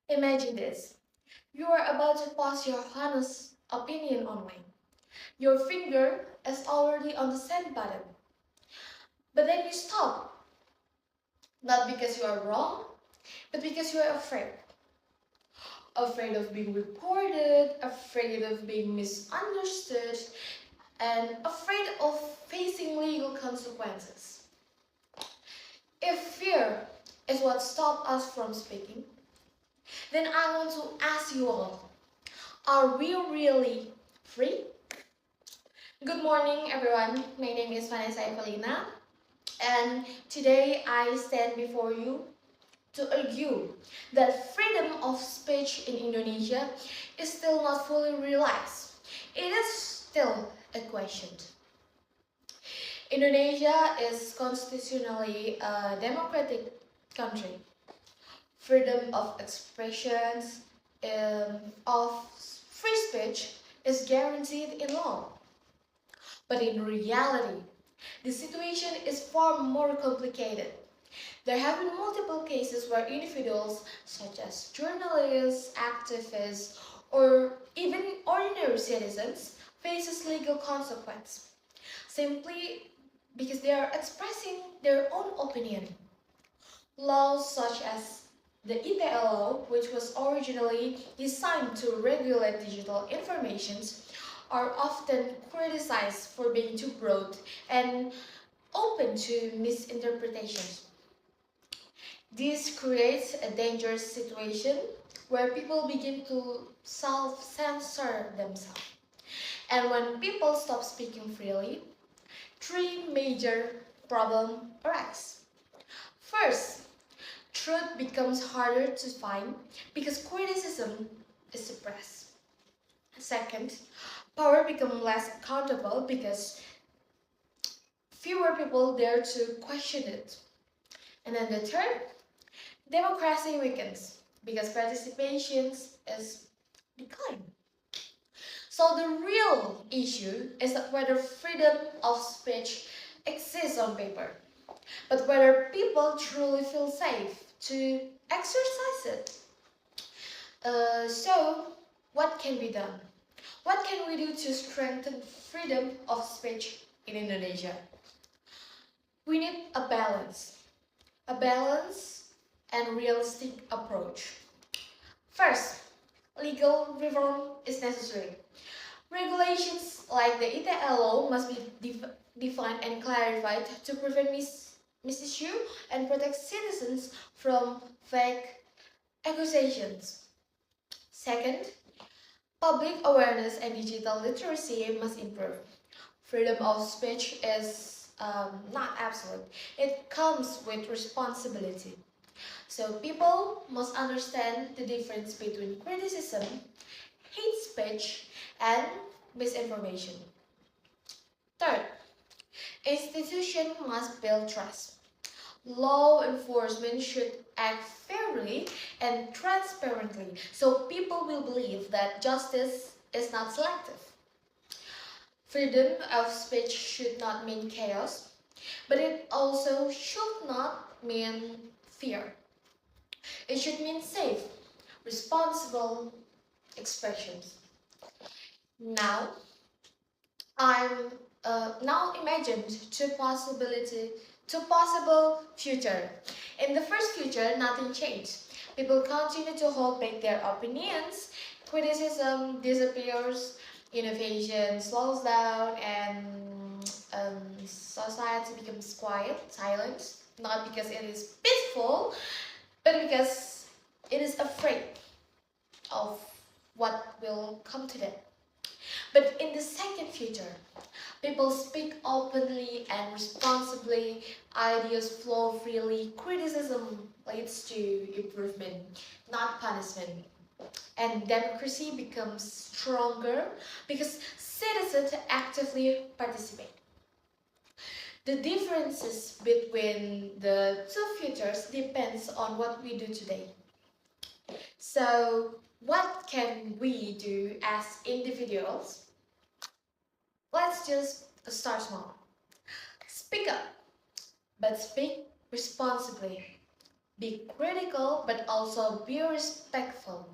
Imagine this. You are about to post your honest opinion online. Your finger is already on the send button. But then you stop. Not because you are wrong, but because you are afraid. Afraid of being reported, afraid of being misunderstood, and afraid of facing legal consequences. If fear is what stops us from speaking, then I want to ask you all, are we really free? Good morning, everyone. My name is Vanessa Evelina, and today I stand before you to argue that freedom of speech in Indonesia is still not fully realized. It is still a question. Indonesia is constitutionally a democratic country. Freedom of expressions, of free speech is guaranteed in law. But in reality, the situation is far more complicated. There have been multiple cases where individuals, such as journalists, activists, or even ordinary citizens, faces legal consequence simply because they are expressing their own opinion. Laws such as the ETL law, which was originally designed to regulate digital informations, are often criticized for being too broad and open to misinterpretations. This creates a dangerous situation where people begin to self-censor themselves. And when people stop speaking freely, three major problems arise. First, truth becomes harder to find because criticism is suppressed. Second, power becomes less accountable because fewer people dare to question it. And then the third, democracy weakens because participation is declining. So the real issue is not whether freedom of speech exists on paper, but whether people truly feel safe to exercise it. So, what can be done? What can we do to strengthen freedom of speech in Indonesia? We need a balance and realistic approach. First, legal reform is necessary. Regulations like the ETL law must be defined and clarified to prevent misissue and protect citizens from fake accusations. Second, public awareness and digital literacy must improve. Freedom of speech is not absolute. It comes with responsibility. So people must understand the difference between criticism, hate speech, and misinformation. Third, institutions must build trust. Law enforcement should act fairly and transparently so people will believe that justice is not selective. Freedom of speech should not mean chaos, but it also should not mean fear. It should mean safe, responsible expressions. Now, I'm now imagined two possible future. In the first future, nothing changed. People continue to hold back their opinions, criticism disappears, innovation slows down, and society becomes quiet, silent, not because it is peaceful, but because it is afraid of what will come to them. But in the second future, people speak openly and responsibly, ideas flow freely, criticism leads to improvement, not punishment. And democracy becomes stronger because citizens actively participate. The differences between the two futures depends on what we do today. So, what can we do as individuals? Let's just start small. Speak up, but speak responsibly. Be critical but also be respectful.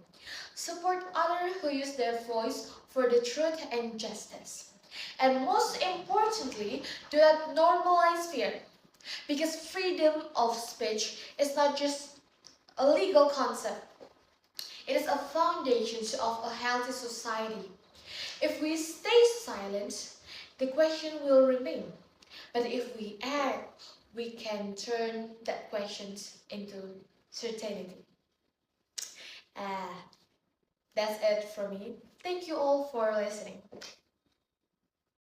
Support others who use their voice for the truth and justice. And most importantly, do not normalize fear. Because freedom of speech is not just a legal concept, it is a foundation of a healthy society. If we stay silent, the question will remain. But if we act, we can turn that question into certainty. Uh, that's it for me. Thank you all for listening.